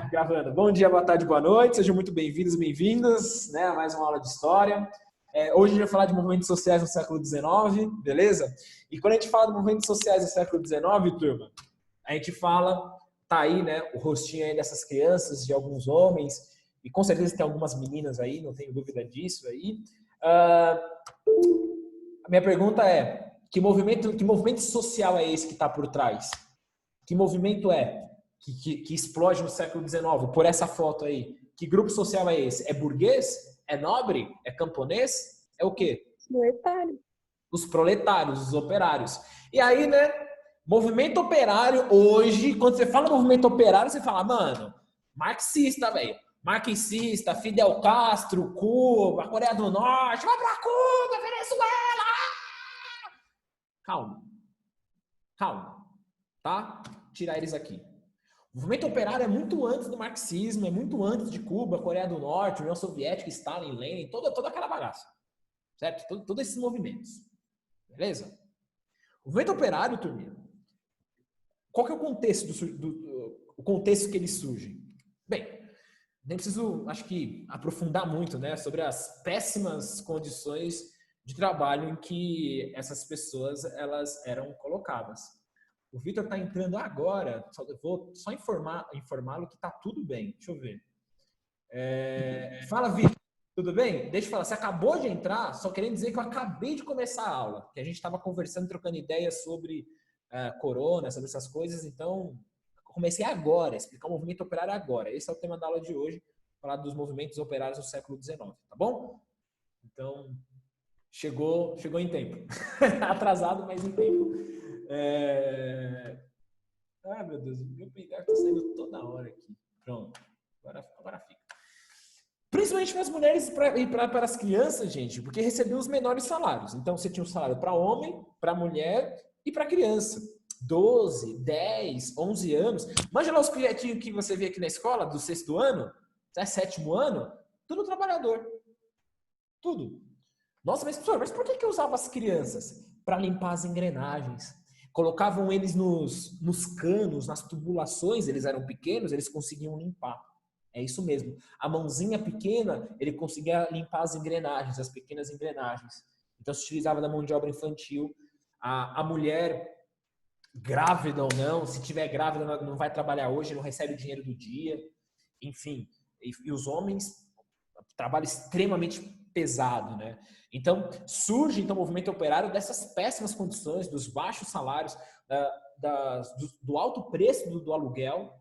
Gravando. Bom dia, boa tarde, boa noite. Sejam muito bem-vindos e bem-vindas, né, a mais uma aula de história. Hoje a gente vai falar de movimentos sociais no século XIX, beleza? E quando a gente fala de movimentos sociais no século XIX, turma, a gente fala, tá aí, né, o rostinho aí dessas crianças, de alguns homens, e com certeza tem algumas meninas aí, não tenho dúvida disso aí. A minha pergunta é, que movimento social é esse que está por trás? Que movimento é que explode no século XIX, por essa foto aí? Que grupo social é esse? É burguês? É nobre? É camponês? É o quê? Proletário. Os proletários, os operários. E aí, né, movimento operário hoje, quando você fala movimento operário, você fala, mano, marxista, velho. Marxista, Fidel Castro, Cuba, Coreia do Norte, vai pra Cuba, Venezuela! Calma. Calma. Tá? Tirar eles aqui. O movimento operário é muito antes do marxismo, é muito antes de Cuba, Coreia do Norte, União Soviética, Stalin, Lenin, toda aquela bagaça. Certo? Todos esses movimentos. Beleza? O movimento operário, turminha, qual que é o contexto, o contexto que ele surge? Bem, nem preciso, acho que, aprofundar muito, né, sobre as péssimas condições de trabalho em que essas pessoas elas eram colocadas. O Vitor está entrando agora, vou só informá-lo que está tudo bem. Deixa eu ver. Fala, Vitor. Tudo bem? Deixa eu falar. Você acabou de entrar, só querendo dizer que eu acabei de começar a aula, que a gente estava conversando, trocando ideias sobre corona, sobre essas coisas, então comecei agora, explicar o movimento operário agora. Esse é o tema da aula de hoje, falar dos movimentos operários do século XIX, tá bom? Então, chegou em tempo. Atrasado, mas em tempo. Ah, meu Deus, o meu pendrive está saindo toda hora aqui. Pronto, agora fica. Principalmente para as mulheres e para as crianças, gente, porque recebiam os menores salários. Então, você tinha um salário para homem, para mulher e para criança. 12, 10, 11 anos. Imagina lá os criativos que você vê aqui na escola, do 6º ano, até 7º ano, tudo trabalhador. Tudo. Nossa, mas professor, mas por que usava as crianças? Para limpar as engrenagens. Colocavam eles nos canos, nas tubulações, eles eram pequenos, eles conseguiam limpar. É isso mesmo. A mãozinha pequena, ele conseguia limpar as engrenagens, as pequenas engrenagens. Então, se utilizava da mão de obra infantil. A mulher, grávida ou não, se tiver grávida, não vai trabalhar hoje, não recebe o dinheiro do dia. Enfim, e os homens, trabalho extremamente pesado, né? Então, surge então, o movimento operário dessas péssimas condições, dos baixos salários, do alto preço do aluguel.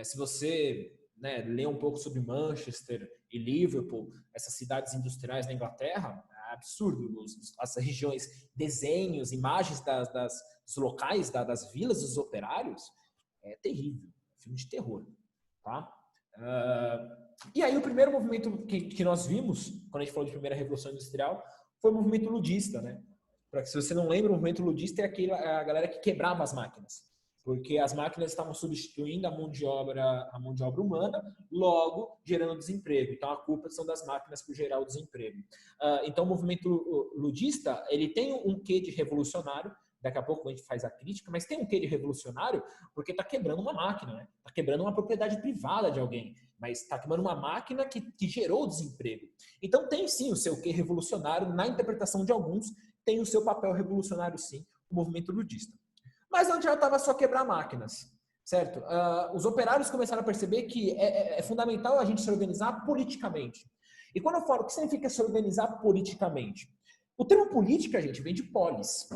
Se você ler um pouco sobre Manchester e Liverpool, essas cidades industriais na Inglaterra, é absurdo. As regiões, desenhos, imagens dos locais, das vilas dos operários, é terrível. Filme de terror. Tá? E aí o primeiro movimento que nós vimos, quando a gente falou de primeira revolução industrial, foi o movimento ludista. Né? Se você não lembra, o movimento ludista é a galera que quebrava as máquinas. Porque as máquinas estavam substituindo a mão de obra humana, logo gerando desemprego. Então, a culpa são das máquinas por gerar o desemprego. Então, o movimento ludista, ele tem um quê de revolucionário, daqui a pouco a gente faz a crítica, mas tem um quê de revolucionário porque está quebrando uma máquina, né? Está quebrando uma propriedade privada de alguém, mas está quebrando uma máquina que gerou o desemprego. Então, tem sim o seu quê revolucionário, na interpretação de alguns, tem o seu papel revolucionário sim, o movimento ludista. Mas não adiantava só quebrar máquinas, certo? Os operários começaram a perceber que é fundamental a gente se organizar politicamente. E quando eu falo, o que significa se organizar politicamente? O termo política, gente, vem de polis.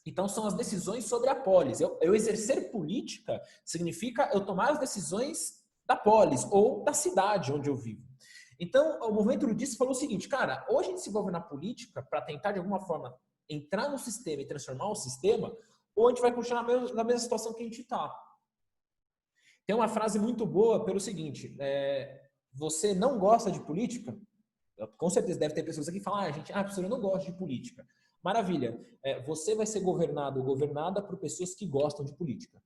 Então, são as decisões sobre a polis. Eu exercer política significa eu tomar as decisões da polis ou da cidade onde eu vivo. Então, o movimento ludista falou o seguinte, cara, ou a gente se envolve na política para tentar, de alguma forma, entrar no sistema e transformar o sistema, ou a gente vai continuar na mesma situação que a gente está. Tem uma frase muito boa pelo seguinte, você não gosta de política? Com certeza deve ter pessoas aqui que falam, professor, eu não gosto de política. Maravilha, você vai ser governado ou governada por pessoas que gostam de política.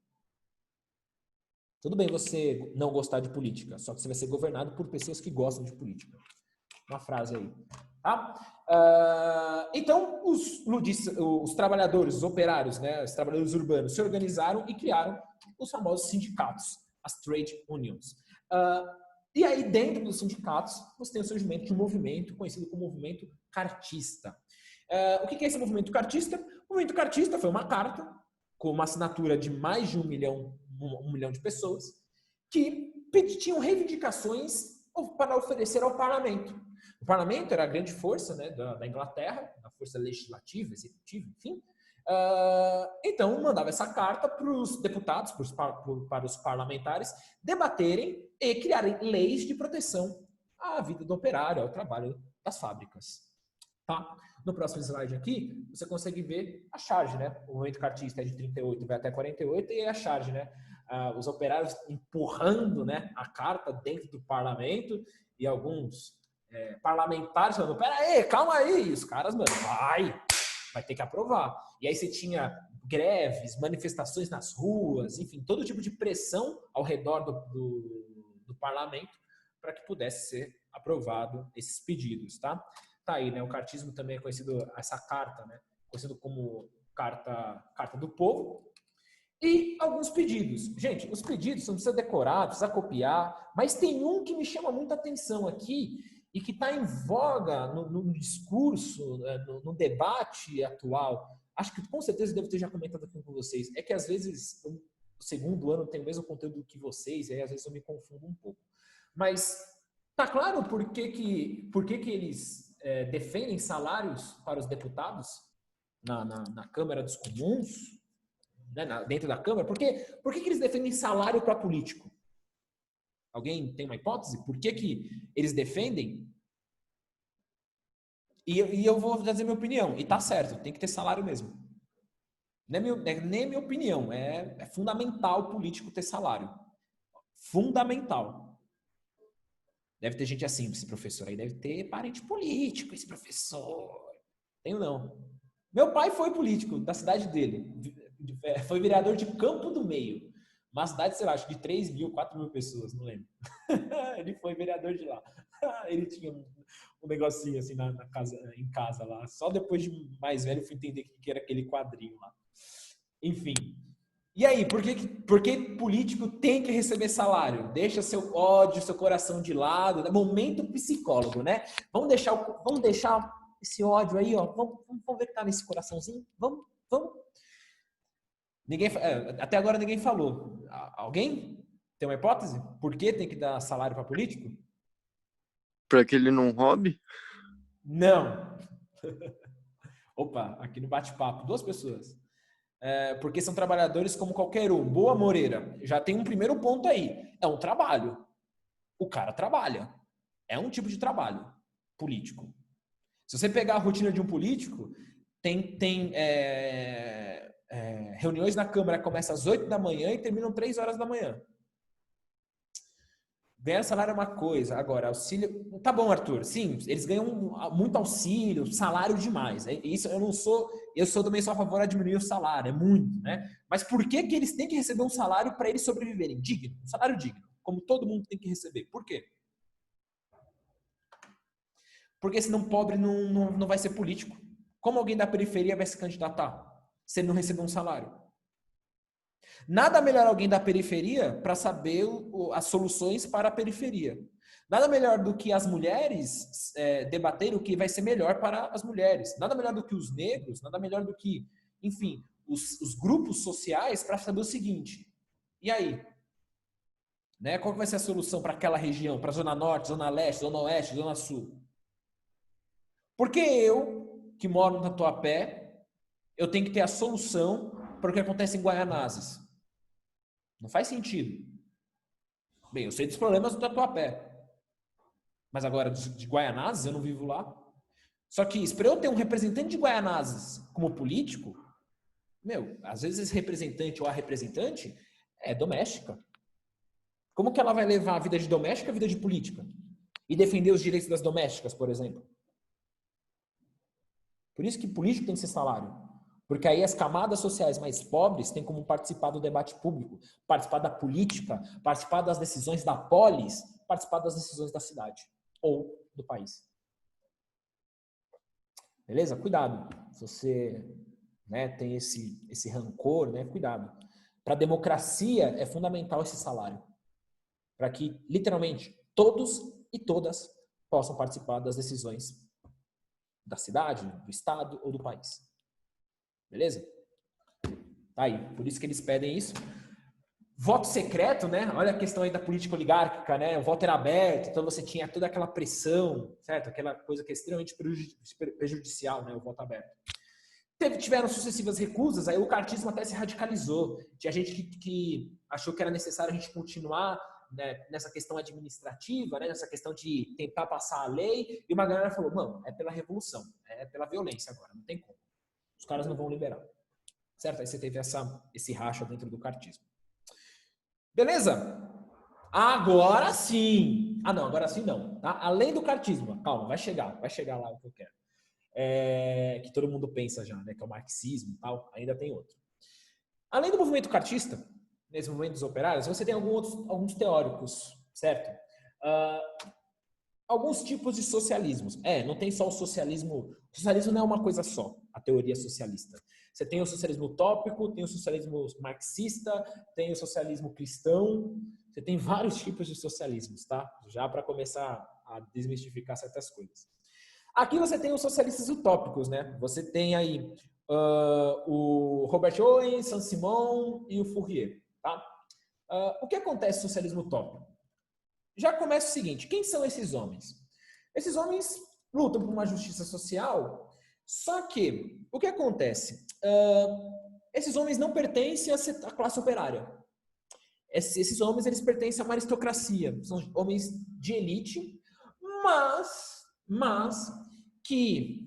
Tudo bem você não gostar de política, só que você vai ser governado por pessoas que gostam de política. Uma frase aí. Tá? Então, os trabalhadores, os operários, né, os trabalhadores urbanos se organizaram e criaram os famosos sindicatos. as trade unions. E aí, dentro dos sindicatos, você tem o surgimento de um movimento conhecido como movimento cartista. O que é esse movimento cartista? O movimento cartista foi uma carta com uma assinatura de mais de 1 milhão de pessoas que tinham reivindicações para oferecer ao parlamento. O parlamento era a grande força, né, da Inglaterra, a força legislativa, executiva, enfim. Então, mandava essa carta para os deputados, para os parlamentares, debaterem e criarem leis de proteção à vida do operário, ao trabalho das fábricas. Tá? No próximo slide aqui, você consegue ver a charge, né? O movimento cartista é de 38, vai até 48, e a charge, né? Os operários empurrando, né, a carta dentro do parlamento e alguns parlamentares falando, pera aí, calma aí, os caras, mano, vai ter que aprovar. E aí você tinha greves, manifestações nas ruas, enfim, todo tipo de pressão ao redor do parlamento para que pudesse ser aprovado esses pedidos, tá? Tá aí, né? O cartismo também é conhecido, essa carta, né? Conhecido como carta do povo. E alguns pedidos. Gente, os pedidos você não precisa decorar, precisa copiar, mas tem um que me chama muita atenção aqui e que está em voga no discurso, no debate atual. Acho que com certeza devo ter já comentado aqui com vocês. É que às vezes o segundo ano tem o mesmo conteúdo que vocês, e aí às vezes eu me confundo um pouco. Mas tá claro por que eles defendem salários para os deputados na Câmara dos Comuns? Né, dentro da Câmara, por que eles defendem salário para político? Alguém tem uma hipótese? Por que eles defendem? E eu vou dizer minha opinião, e tá certo, tem que ter salário mesmo. Não é nem minha opinião, é fundamental o político ter salário. Fundamental. Deve ter gente assim, esse professor aí deve ter parente político, esse professor. Tenho não. Meu pai foi político da cidade dele. Foi vereador de Campo do Meio. Uma cidade, sei lá, acho de 3 mil, 4 mil pessoas, não lembro. Ele foi vereador de lá. Ele tinha um negocinho assim em casa lá. Só depois de mais velho eu fui entender o que era aquele quadrinho lá. Enfim. E aí, por que político tem que receber salário? Deixa seu ódio, seu coração de lado. Momento psicólogo, né? Vamos deixar esse ódio aí, ó. Vamos ver que tá nesse coraçãozinho? Vamos. Até agora ninguém falou. Alguém tem uma hipótese? Por que tem que dar salário para político? Para que ele não roube? Não. Opa, aqui no bate-papo, 2 pessoas. Porque são trabalhadores como qualquer um. Boa, Moreira. Já tem um primeiro ponto aí. É um trabalho. O cara trabalha. É um tipo de trabalho político. Se você pegar a rotina de um político, tem reuniões na Câmara que começam às 8 da manhã e terminam 3 horas da manhã. Ganhar salário é uma coisa. Agora, auxílio... Tá bom, Arthur. Sim, eles ganham muito auxílio, salário demais. Isso eu não sou... Eu também sou a favor de diminuir o salário. É muito, né? Mas por que eles têm que receber um salário para eles sobreviverem? Digno. Um salário digno. Como todo mundo tem que receber. Por quê? Porque senão pobre não vai ser político. Como alguém da periferia vai se candidatar se ele não receber um salário? Nada melhor alguém da periferia para saber as soluções para a periferia. Nada melhor do que as mulheres debater o que vai ser melhor para as mulheres. Nada melhor do que os negros, nada melhor do que, enfim, os grupos sociais para saber o seguinte. E aí? Né? Qual vai ser a solução para aquela região? Para a Zona Norte, Zona Leste, Zona Oeste, Zona Sul? Porque eu, que moro no Tatuapé, eu tenho que ter a solução para o que acontece em Guaianazes. Não faz sentido. Bem, eu sei dos problemas do Tatuapé. Mas agora, de Guaianazes, eu não vivo lá. Só que, para eu ter um representante de Guaianazes como político, às vezes esse representante ou a representante é doméstica. Como que ela vai levar a vida de doméstica à vida de política? E defender os direitos das domésticas, por exemplo? Por isso que político tem que ser salário. Porque aí as camadas sociais mais pobres têm como participar do debate público, participar da política, participar das decisões da polis, participar das decisões da cidade ou do país. Beleza? Cuidado. Se você tem esse rancor, cuidado. Para a democracia é fundamental esse salário. para que, literalmente, todos e todas possam participar das decisões da cidade, do estado ou do país. Beleza? Tá aí. Por isso que eles pedem isso. Voto secreto, né? Olha a questão aí da política oligárquica, né? O voto era aberto, então você tinha toda aquela pressão, certo? Aquela coisa que é extremamente prejudicial, né? O voto aberto. Tiveram sucessivas recusas, aí o cartismo até se radicalizou. Tinha gente que achou que era necessário a gente continuar, né, nessa questão administrativa, né, nessa questão de tentar passar a lei, e uma galera falou, mano, é pela revolução, é pela violência agora, não tem como. Os caras não vão liberar. Certo? Aí você teve esse racha dentro do cartismo. Beleza? Agora sim. Ah, não, agora sim não. Tá? Além do cartismo, calma, vai chegar lá o que eu quero. Que todo mundo pensa já, né? Que é o marxismo e tal, ainda tem outro. Além do movimento cartista, nesse movimento dos operários, você tem alguns teóricos, certo? Alguns tipos de socialismos. Não tem só o socialismo. O socialismo não é uma coisa só, a teoria socialista. Você tem o socialismo utópico, tem o socialismo marxista, tem o socialismo cristão. Você tem vários tipos de socialismos, tá? Já para começar a desmistificar certas coisas. Aqui você tem os socialistas utópicos, né? Você tem aí o Robert Owen, Saint-Simon e o Fourier, tá? O que acontece no socialismo utópico? Já começa o seguinte, quem são esses homens? Esses homens lutam por uma justiça social, só que o que acontece? Esses homens não pertencem à classe operária. Esses homens, eles pertencem a uma aristocracia, são homens de elite, mas que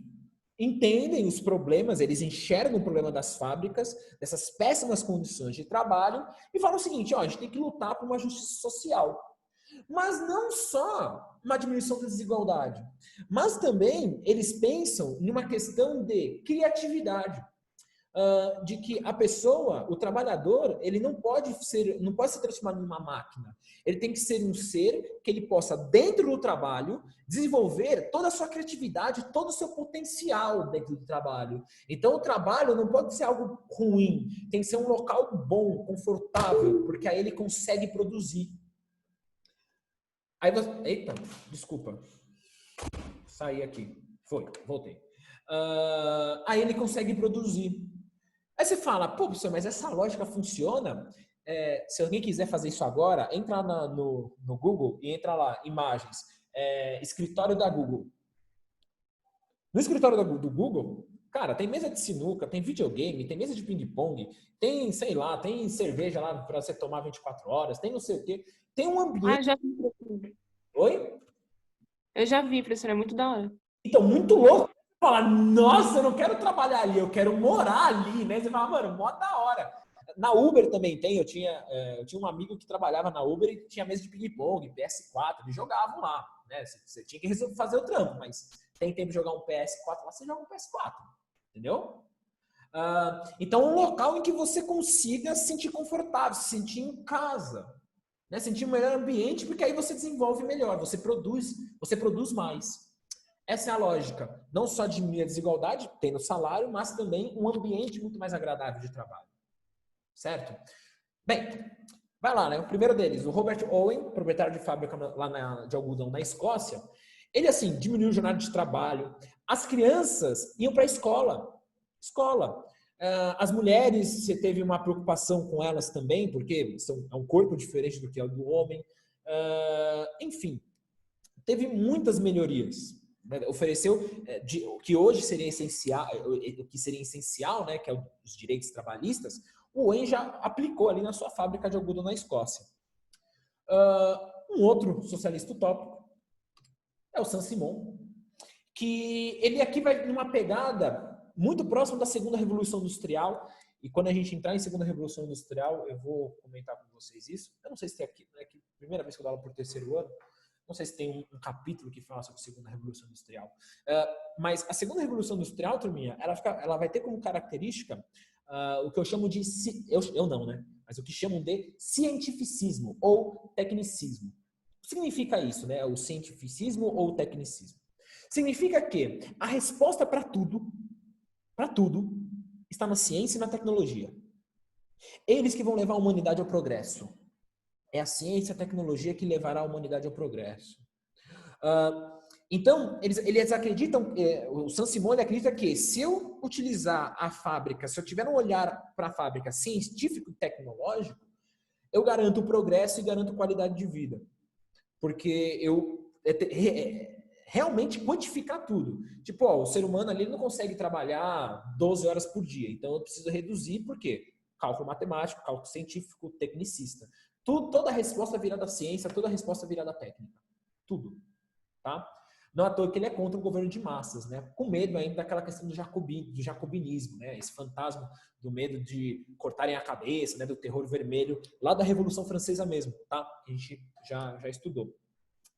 entendem os problemas, eles enxergam o problema das fábricas, dessas péssimas condições de trabalho, e falam o seguinte, a gente tem que lutar por uma justiça social. Mas não só uma diminuição da desigualdade, mas também eles pensam numa questão de criatividade, de que a pessoa, o trabalhador, ele não pode se transformar numa máquina. Ele tem que ser um ser que ele possa, dentro do trabalho, desenvolver toda a sua criatividade, todo o seu potencial dentro do trabalho. Então, o trabalho não pode ser algo ruim, tem que ser um local bom, confortável, porque aí ele consegue produzir. Aí você... Eita, desculpa. Saí aqui. Voltei. Aí ele consegue produzir. Aí você fala, pô, professor, mas essa lógica funciona? Se alguém quiser fazer isso agora, entra no Google e entra lá, imagens, escritório da Google. No escritório do Google, cara, tem mesa de sinuca, tem videogame, tem mesa de ping-pong, tem, sei lá, tem cerveja lá para você tomar 24 horas, tem não sei o quê. Tem um ambiente... já vi, professor. Oi? Eu já vi, professor, é muito da hora. Então, muito louco. Falar, nossa, eu não quero trabalhar ali, eu quero morar ali, né? Você fala, mano, mó da hora. Na Uber também tem, eu tinha um amigo que trabalhava na Uber e tinha mesa de ping-pong, PS4, eles jogavam lá, né? Você tinha que fazer o trampo, mas tem tempo de jogar um PS4 lá, você joga um PS4, entendeu? Então, um local em que você consiga se sentir confortável, se sentir em casa, né? Sentir um melhor ambiente, porque aí você desenvolve melhor, você produz mais. Essa é a lógica, não só diminuir a desigualdade, tem no salário, mas também um ambiente muito mais agradável de trabalho. Certo? Bem, vai lá, né? O primeiro deles, o Robert Owen, proprietário de fábrica lá de algodão na Escócia, ele, assim, diminuiu a jornada de trabalho. As crianças iam para a escola. As mulheres, você teve uma preocupação com elas também, porque é um corpo diferente do que é o do homem. Enfim, teve muitas melhorias. Ofereceu o que hoje seria essencial, né, que é os direitos trabalhistas, o Owen já aplicou ali na sua fábrica de algodão na Escócia. Um outro socialista utópico é o Saint-Simon, que ele aqui vai numa pegada muito próxima da segunda Revolução Industrial, e quando a gente entrar em segunda Revolução Industrial, eu vou comentar com vocês isso. Eu não sei se tem aqui, né, que primeira vez que eu dou aula por terceiro ano, não sei se tem um capítulo que fala sobre a segunda Revolução Industrial. Mas a segunda Revolução Industrial, turminha, ela vai ter como característica o que eu chamo de... Eu não, né? Mas o que chamam de cientificismo ou tecnicismo. O que significa isso, né? O cientificismo ou o tecnicismo? Significa que a resposta para tudo, está na ciência e na tecnologia. Eles que vão levar a humanidade ao progresso. É a ciência e a tecnologia que levará a humanidade ao progresso. Então, eles acreditam, o Saint-Simon ele acredita que se eu utilizar a fábrica, se eu tiver um olhar para a fábrica científico e tecnológico, eu garanto o progresso e garanto qualidade de vida. Porque eu realmente quantificar tudo. Tipo, o ser humano ali não consegue trabalhar 12 horas por dia, então eu preciso reduzir, por quê? Cálculo matemático, cálculo científico, tecnicista. Toda a resposta virá da ciência, toda a resposta virá da técnica. Tudo. Tá? Não é à toa que ele é contra o governo de massas, né? Com medo ainda daquela questão do jacobinismo, né? Esse fantasma do medo de cortarem a cabeça, né? Do terror vermelho, lá da Revolução Francesa mesmo, tá? A gente já estudou.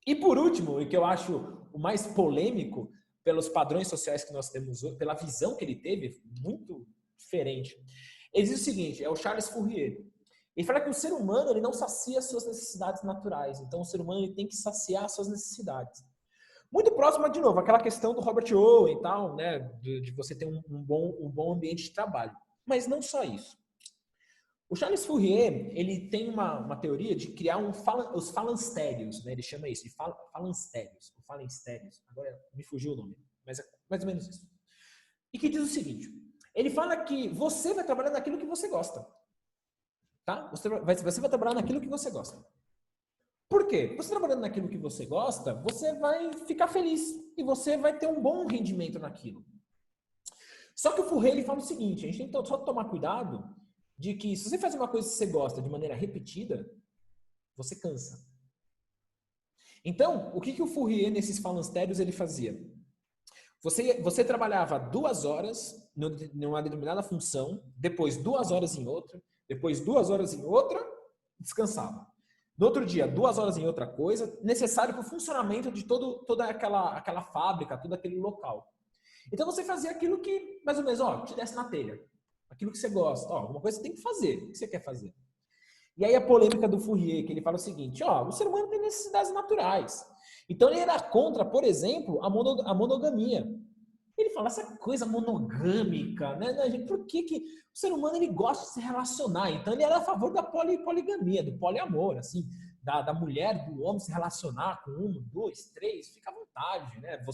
E por último, e que eu acho o mais polêmico, pelos padrões sociais que nós temos, pela visão que ele teve, muito diferente. Ele diz o seguinte, é o Charles Fourier. Ele fala que o ser humano ele não sacia as suas necessidades naturais. Então, o ser humano ele tem que saciar as suas necessidades. Muito próximo, de novo, aquela questão do Robert Owen e tal, né? De você ter um bom ambiente de trabalho. Mas não só isso. O Charles Fourier, ele tem uma teoria de criar os falansterios, né? Ele chama isso de falansterios. Agora me fugiu o nome, mas é mais ou menos isso. E que diz o seguinte, ele fala que você vai trabalhar naquilo que você gosta. Tá? Você vai trabalhar naquilo que você gosta. Por quê? Você trabalhando naquilo que você gosta, você vai ficar feliz e você vai ter um bom rendimento naquilo. Só que o Fourier ele fala o seguinte, a gente tem que só tomar cuidado de que se você faz uma coisa que você gosta de maneira repetida, você cansa. Então, o que o Fourier nesses falansterios ele fazia? Você trabalhava 2 horas numa determinada função, depois 2 horas em outra, depois 2 horas em outra, descansava. No outro dia, 2 horas em outra coisa, necessário para o funcionamento de toda aquela fábrica, todo aquele local. Então você fazia aquilo que, mais ou menos, te desse na telha. Aquilo que você gosta. Alguma coisa você tem que fazer. O que você quer fazer? E aí a polêmica do Fourier, que ele fala o seguinte, o ser humano tem necessidades naturais. Então ele era contra, por exemplo, a monogamia. Ele fala essa coisa monogâmica, né? Por que o ser humano ele gosta de se relacionar? Então ele era a favor da poligamia, do poliamor, assim, da mulher, do homem se relacionar com 1, 2, 3, fica à vontade, né?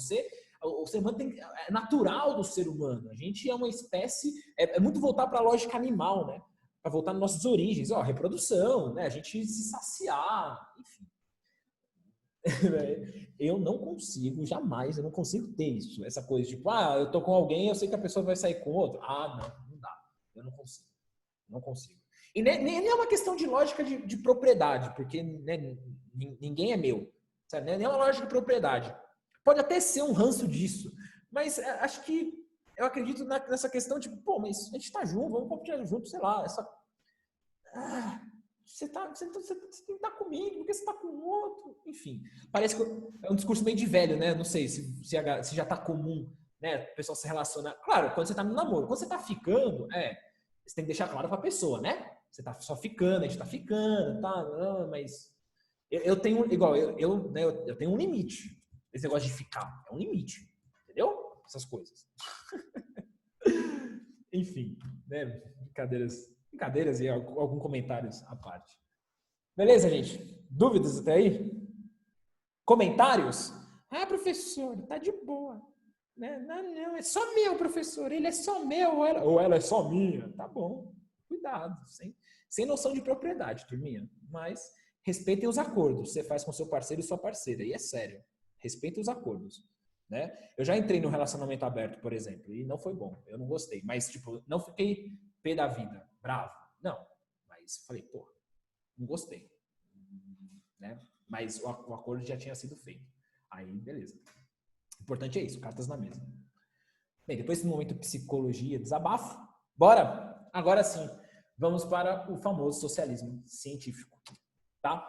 O ser humano é natural do ser humano. A gente é uma espécie, é muito voltar para a lógica animal, né? Para voltar nas nossas origens, reprodução, né? A gente se saciar, enfim. Eu não consigo, jamais, eu não consigo ter isso. Essa coisa, tipo, eu tô com alguém, eu sei que a pessoa vai sair com outro. Não dá. Eu não consigo. Não consigo. E nem é uma questão de lógica de propriedade, porque né, ninguém é meu. Sabe? Nem é uma lógica de propriedade. Pode até ser um ranço disso, mas acho que eu acredito nessa questão, tipo, mas a gente tá junto, vamos compartilhar junto, sei lá, você tem que estar comigo, porque você está com o outro. Enfim, parece que é um discurso meio de velho, né? Não sei se já está comum, né? O pessoal se relacionar. Claro, quando você está no namoro. Quando você está ficando, você tem que deixar claro para a pessoa, né? Você está só ficando, a gente está ficando, tá? Não, mas eu tenho, igual, eu tenho um limite. Esse negócio de ficar, é um limite. Entendeu? Essas coisas. Enfim, né? Brincadeiras e alguns comentários à parte. Beleza, gente? Dúvidas até aí? Comentários? Professor, tá de boa. Não, é só meu, professor. Ele é só meu ou ela é só minha. Tá bom. Cuidado. Sem noção de propriedade, turminha. Mas respeitem os acordos. Você faz com seu parceiro e sua parceira. E é sério. Respeitem os acordos. Né? Eu já entrei num relacionamento aberto, por exemplo, e não foi bom. Eu não gostei. Mas, tipo, não fiquei pé da vida, bravo. Não. Mas falei, não gostei. Né? Mas o acordo já tinha sido feito. Aí, beleza. O importante é isso, cartas na mesa. Bem, depois desse momento psicologia, desabafo, bora! Agora sim, vamos para o famoso socialismo científico. Tá?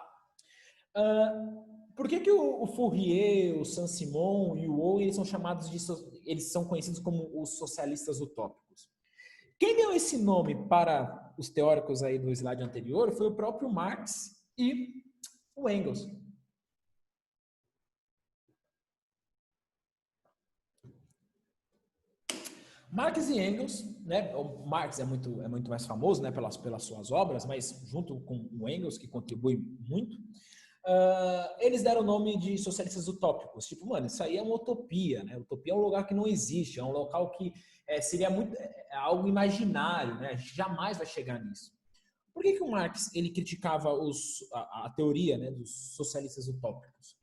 Por que o Fourier, o Saint-Simon e o Owen eles são conhecidos como os socialistas utópicos? Quem deu esse nome para os teóricos aí do slide anterior foi o próprio Marx e o Engels. Marx e Engels, né? O Marx é muito mais famoso, né, pelas suas obras, mas junto com o Engels, que contribui muito, eles deram o nome de socialistas utópicos. Tipo, mano, isso aí é uma utopia, né? Utopia é um lugar que não existe, é um local que seria algo imaginário, né? A gente jamais vai chegar nisso. Por que o Marx ele criticava a teoria, né, dos socialistas utópicos?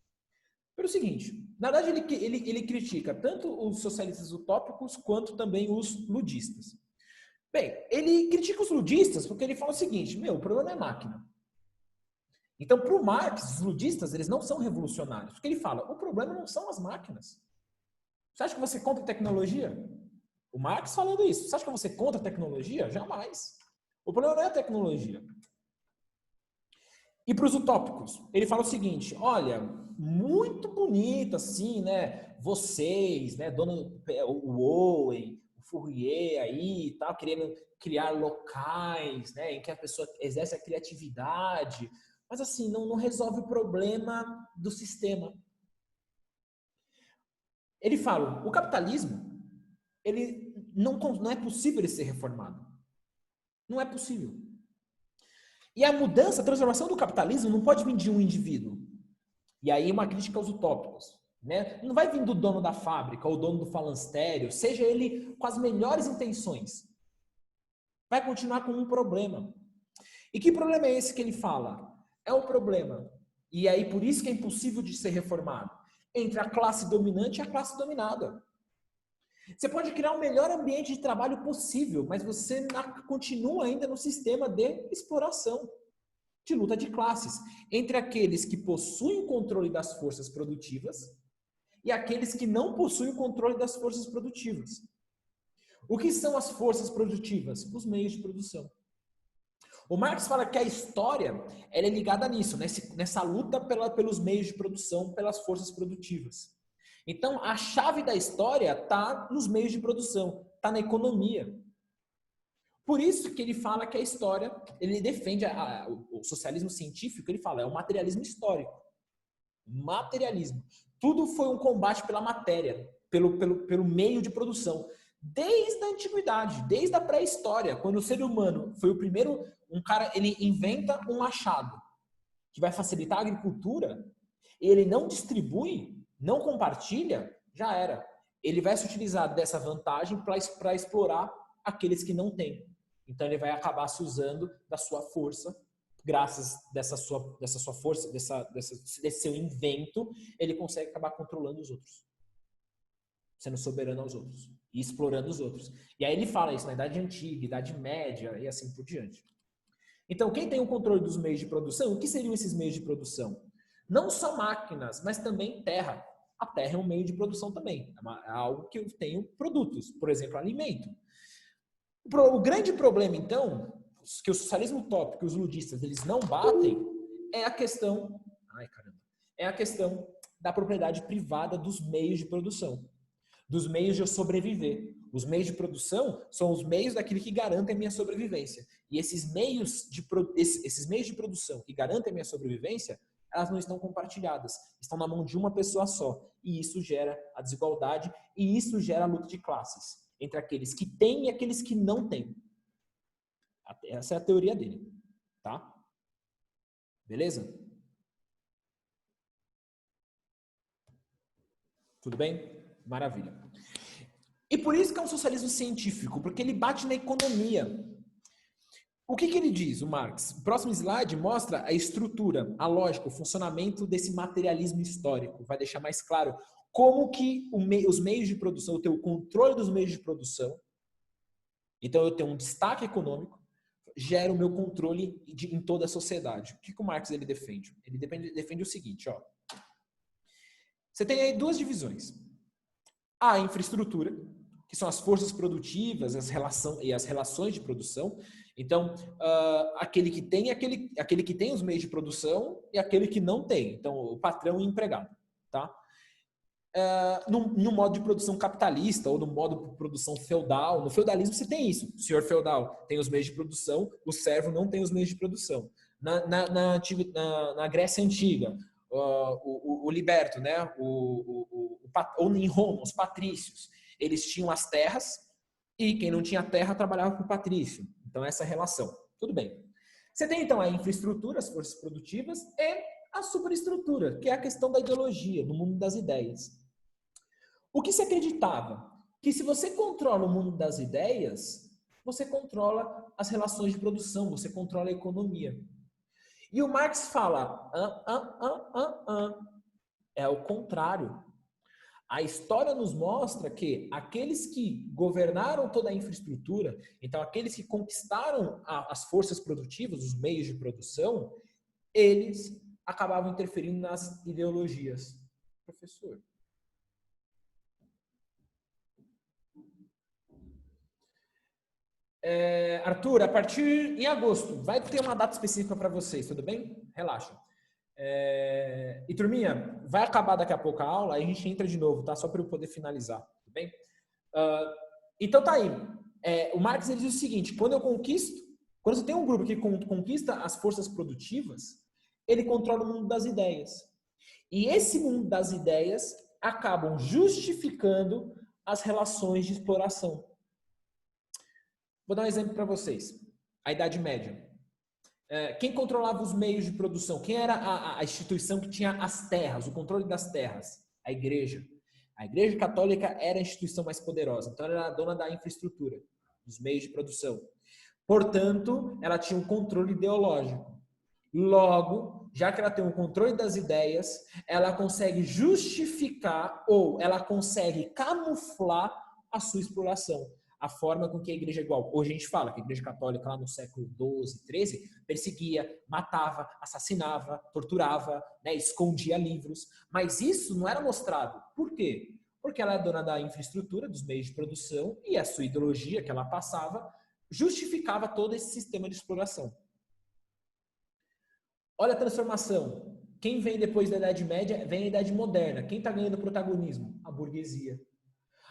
Pelo seguinte, na verdade ele critica tanto os socialistas utópicos quanto também os ludistas. Bem, ele critica os ludistas porque ele fala o seguinte, o problema é máquina. Então, para o Marx, os ludistas, eles não são revolucionários. Porque ele fala, o problema não são as máquinas. Você acha que você contra tecnologia? O Marx falando isso. Você acha que você contra tecnologia? Jamais. O problema não é a tecnologia. E para os utópicos, ele fala o seguinte, olha, muito bonito assim, né? Vocês, né? O Owen, o Fourier aí, tal, querendo criar locais, né? Em que a pessoa exerce a criatividade, mas assim, não resolve o problema do sistema. Ele fala, o capitalismo, ele não é possível ele ser reformado. Não é possível. E a mudança, a transformação do capitalismo não pode vir de um indivíduo. E aí uma crítica aos utópicos. Né? Não vai vir do dono da fábrica ou dono do falanstério, seja ele com as melhores intenções. Vai continuar com um problema. E que problema é esse que ele fala? É um problema. E aí por isso que é impossível de ser reformado. Entre a classe dominante e a classe dominada. Você pode criar o melhor ambiente de trabalho possível, mas você continua ainda no sistema de exploração, de luta de classes, entre aqueles que possuem o controle das forças produtivas e aqueles que não possuem o controle das forças produtivas. O que são as forças produtivas? Os meios de produção. O Marx fala que a história ela é ligada nisso, nessa luta pelos meios de produção, pelas forças produtivas. Então, a chave da história está nos meios de produção, está na economia. Por isso que ele fala que a história, ele defende o socialismo científico, ele fala, é o materialismo histórico. Materialismo. Tudo foi um combate pela matéria, pelo meio de produção. Desde a antiguidade, desde a pré-história, quando o ser humano foi o primeiro, ele inventa um machado que vai facilitar a agricultura, ele não distribui, não compartilha, já era. Ele vai se utilizar dessa vantagem para explorar aqueles que não têm. Então ele vai acabar se usando da sua força, graças dessa sua força, desse seu invento, ele consegue acabar controlando os outros. Sendo soberano aos outros. E explorando os outros. E aí ele fala isso na Idade Antiga, Idade Média e assim por diante. Então, quem tem o controle dos meios de produção, o que seriam esses meios de produção? Não só máquinas, mas também terra. A terra é um meio de produção também. É algo que eu tenho produtos, por exemplo, alimento. O grande problema, então, que o socialismo utópico e os ludistas eles não batem, é a questão da propriedade privada dos meios de produção. Dos meios de eu sobreviver. Os meios de produção são os meios daquilo que garantem a minha sobrevivência. E esses meios de produção que garantem a minha sobrevivência, elas não estão compartilhadas. Estão na mão de uma pessoa só. E isso gera a desigualdade e isso gera a luta de classes entre aqueles que têm e aqueles que não têm. Essa é a teoria dele. Tá? Beleza? Tudo bem? Maravilha. E por isso que é um socialismo científico, porque ele bate na economia. O que ele diz, o Marx? O próximo slide mostra a estrutura, a lógica, o funcionamento desse materialismo histórico. Vai deixar mais claro como que os meios de produção, eu tenho o controle dos meios de produção, então eu tenho um destaque econômico, gera o meu controle em toda a sociedade. O que o Marx ele defende? Ele defende o seguinte, ó. Você tem aí duas divisões. A infraestrutura, que são as forças produtivas as relações de produção. Então, aquele que tem aquele que tem os meios de produção e aquele que não tem. Então, o patrão e o empregado. Tá? No modo de produção capitalista ou no modo de produção feudal, no feudalismo você tem isso. O senhor feudal tem os meios de produção, o servo não tem os meios de produção. Na Grécia Antiga, o liberto, né? Ou em Roma, os patrícios, eles tinham as terras E quem não tinha terra trabalhava com o patrício. Então, essa é a relação. Tudo bem. Você tem, então, a infraestrutura, as forças produtivas, e a superestrutura, que é a questão da ideologia, do mundo das ideias. O que se acreditava? Que se você controla o mundo das ideias, você controla as relações de produção, você controla a economia. E o Marx fala, é o contrário. A história nos mostra que aqueles que governaram toda a infraestrutura, então aqueles que conquistaram as forças produtivas, os meios de produção, eles acabavam interferindo nas ideologias. Professor. Arthur, a partir em agosto, vai ter uma data específica para vocês, tudo bem? Relaxa. E turminha, vai acabar daqui a pouco a aula, aí a gente entra de novo, tá? Só para eu poder finalizar, tudo bem? Então tá aí. O Marx ele diz o seguinte: quando você tem um grupo que conquista as forças produtivas, ele controla o mundo das ideias. E esse mundo das ideias acabam justificando as relações de exploração. Vou dar um exemplo para vocês. A Idade Média. Quem controlava os meios de produção? Quem era a instituição que tinha as terras, o controle das terras? A igreja. A Igreja Católica era a instituição mais poderosa. Então, ela era a dona da infraestrutura, dos meios de produção. Portanto, ela tinha um controle ideológico. Logo, já que ela tem um controle das ideias, ela consegue justificar ou ela consegue camuflar a sua exploração. A forma com que a igreja é igual. Hoje a gente fala que a igreja católica lá no século XII, XIII, perseguia, matava, assassinava, torturava, né, escondia livros. Mas isso não era mostrado. Por quê? Porque ela é dona da infraestrutura, dos meios de produção, e a sua ideologia que ela passava justificava todo esse sistema de exploração. Olha a transformação. Quem vem depois da Idade Média vem a Idade Moderna. Quem está ganhando protagonismo? A burguesia.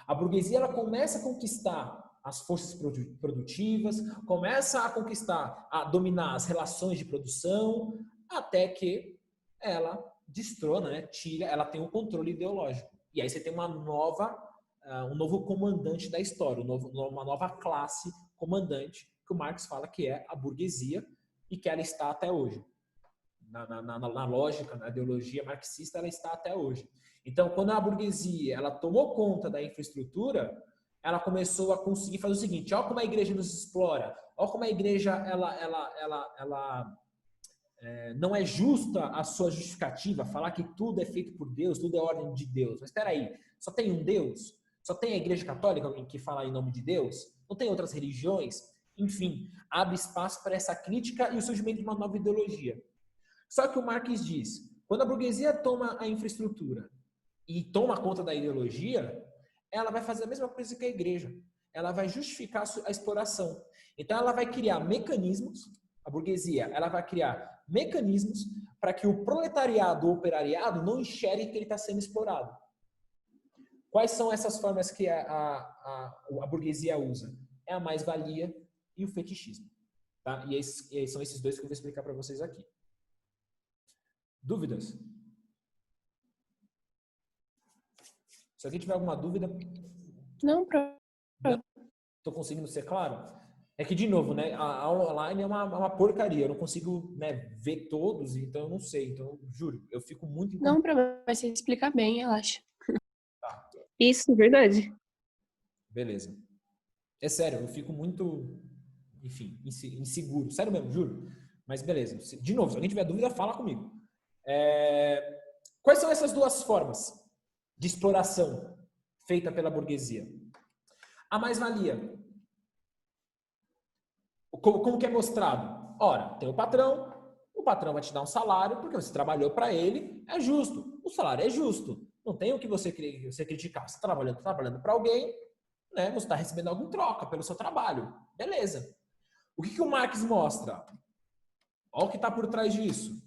A burguesia ela começa a conquistar as forças produtivas, começa a conquistar, a dominar as relações de produção, até que ela destrona, né, tira, ela tem um controle ideológico. E aí você tem um novo comandante da história, uma nova classe comandante, que o Marx fala que é a burguesia e que ela está até hoje. Na lógica, na ideologia marxista, ela está até hoje. Então, quando a burguesia ela tomou conta da infraestrutura, ela começou a conseguir fazer o seguinte: olha como a igreja nos explora, olha como a igreja não é justa a sua justificativa, falar que tudo é feito por Deus, tudo é ordem de Deus. Mas espera aí, só tem um Deus? Só tem a igreja católica que fala em nome de Deus? Não tem outras religiões? Enfim, abre espaço para essa crítica e o surgimento de uma nova ideologia. Só que o Marx diz, quando a burguesia toma a infraestrutura e toma conta da ideologia, ela vai fazer a mesma coisa que a igreja. Ela vai justificar a exploração. Então, ela vai criar mecanismos, a burguesia, ela vai criar mecanismos para que o proletariado ou operariado não enxergue que ele está sendo explorado. Quais são essas formas que a burguesia usa? É a mais-valia e o fetichismo. Tá? E são esses dois que eu vou explicar para vocês aqui. Dúvidas? Se alguém tiver alguma dúvida... Não, Estou conseguindo ser claro? É que, de novo, né, a aula online é uma porcaria. Eu não consigo, né, ver todos, então eu não sei. Então, juro, eu fico muito incomodado. não, problema, mas você explica bem, relaxa. Tá, Isso, verdade. beleza. É sério, eu fico muito, enfim, inseguro. Sério mesmo, juro. Mas beleza. De novo, se alguém tiver dúvida, fala comigo. Quais são essas duas formas de exploração feita pela burguesia? A mais-valia. Como que é mostrado? Ora, tem o patrão vai te dar um salário porque você trabalhou para ele, é justo. O salário é justo. Não tem o que você criticar. Você está trabalhando para alguém, né? Você está recebendo alguma troca pelo seu trabalho. Beleza. O que o Marx mostra? Olha o que está por trás disso.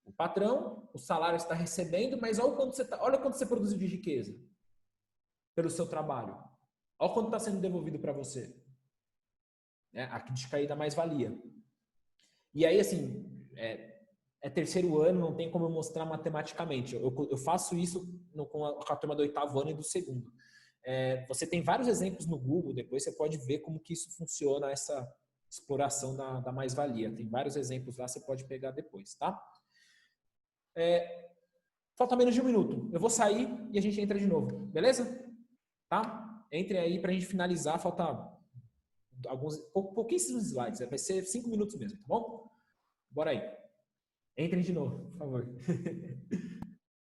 O patrão, o salário está recebendo, mas olha quanto você produziu de riqueza pelo seu trabalho. Olha quanto está sendo devolvido para você. A crítica aí da mais-valia. E aí, assim, terceiro ano, não tem como eu mostrar matematicamente. Eu faço isso com a turma do 8º ano e do 2º. Você tem vários exemplos no Google, depois você pode ver como que isso funciona, essa exploração da mais-valia. Tem vários exemplos lá, você pode pegar depois, tá? Falta menos de 1 minuto. Eu vou sair e a gente entra de novo, beleza? Tá? Entre aí pra gente finalizar, falta pouquíssimos slides, vai ser 5 minutos mesmo, tá bom? Bora aí. Entrem de novo, por favor.